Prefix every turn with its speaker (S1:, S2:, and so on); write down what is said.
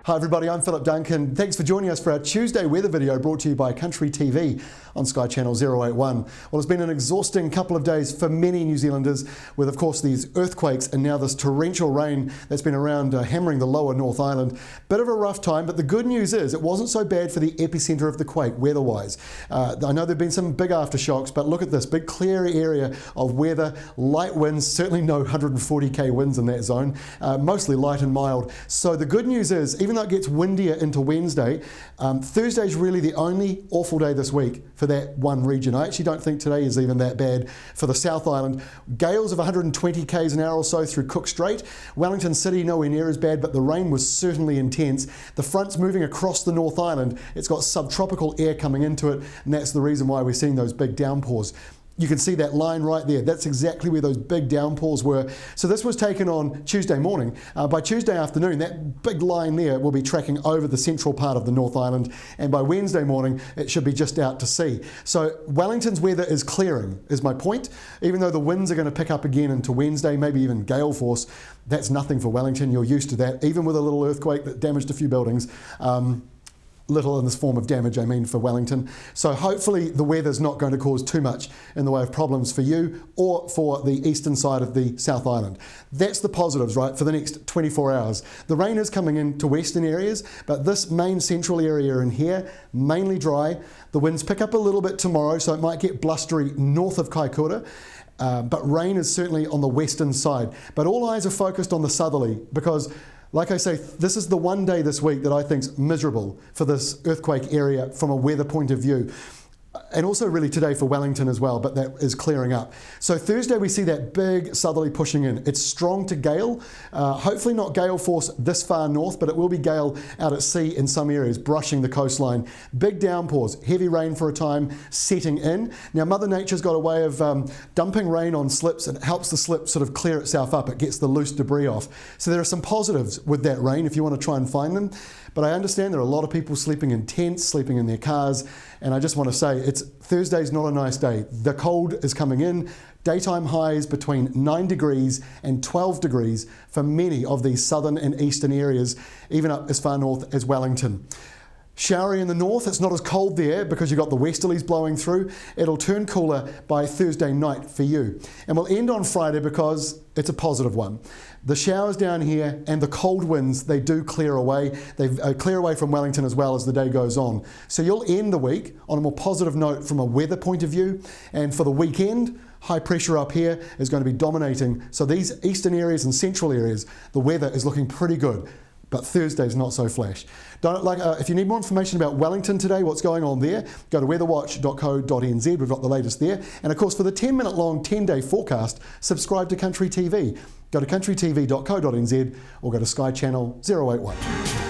S1: Hi everybody, I'm Philip Duncan. Thanks for joining us for our Tuesday weather video brought to you by Country TV on Sky Channel 081. Well, it's been an exhausting couple of days for many New Zealanders with, of course, these earthquakes and now this torrential rain that's been around hammering the lower North Island. Bit of a rough time, but the good news is it wasn't so bad for the epicentre of the quake weather-wise. I know there have been some big aftershocks, but look at this big clear area of weather, light winds, certainly no 140k winds in that zone, mostly light and mild. So the good news is, even though it gets windier into Wednesday, Thursday's really the only awful day this week for that one region. I actually don't think today is even that bad for the South Island. Gales of 120 k's an hour or so through Cook Strait. Wellington City nowhere near as bad, but the rain was certainly intense. The front's moving across the North Island. It's got subtropical air coming into it, and that's the reason why we're seeing those big downpours. You can see that line right there. That's exactly where those big downpours were. So this was taken on Tuesday morning. By Tuesday afternoon, that big line there will be tracking over the central part of the North Island. And by Wednesday morning, it should be just out to sea. So Wellington's weather is clearing, is my point. Even though the winds are going to pick up again into Wednesday, maybe even gale force, that's nothing for Wellington. You're used to that, even with a little earthquake that damaged a few buildings. Little in this form of damage, I mean, for Wellington. So hopefully the weather's not going to cause too much in the way of problems for you or for the eastern side of the South Island. That's the positives, right, for the next 24 hours. The rain is coming into western areas, but this main central area in here, mainly dry. The winds pick up a little bit tomorrow, so it might get blustery north of Kaikoura. But rain is certainly on the western side. But all eyes are focused on the southerly because, like I say, this is the one day this week that I think's miserable for this earthquake area from a weather point of view. And also really today for Wellington as well, but that is clearing up. So Thursday we see that big southerly pushing in. It's strong to gale, hopefully not gale force this far north, but it will be gale out at sea in some areas, brushing the coastline. Big downpours, heavy rain for a time, setting in. Now Mother Nature's got a way of dumping rain on slips, and it helps the slip sort of clear itself up. It gets the loose debris off. So there are some positives with that rain if you want to try and find them. But I understand there are a lot of people sleeping in tents, sleeping in their cars, and I just want to say Thursday's not a nice day. The cold is coming in. Daytime highs between 9 degrees and 12 degrees for many of these southern and eastern areas, even up as far north as Wellington. Showery in the north, it's not as cold there because you've got the westerlies blowing through. It'll turn cooler by Thursday night for you. And we'll end on Friday because it's a positive one. The showers down here and the cold winds, they do clear away. They clear away from Wellington as well as the day goes on. So you'll end the week on a more positive note from a weather point of view. And for the weekend, high pressure up here is going to be dominating. So these eastern areas and central areas, the weather is looking pretty good. But Thursday's not so flash. If you need more information about Wellington today, what's going on there, go to weatherwatch.co.nz. We've got the latest there. And of course, for the 10-minute long 10-day forecast, subscribe to Country TV. Go to countrytv.co.nz or go to Sky Channel 081.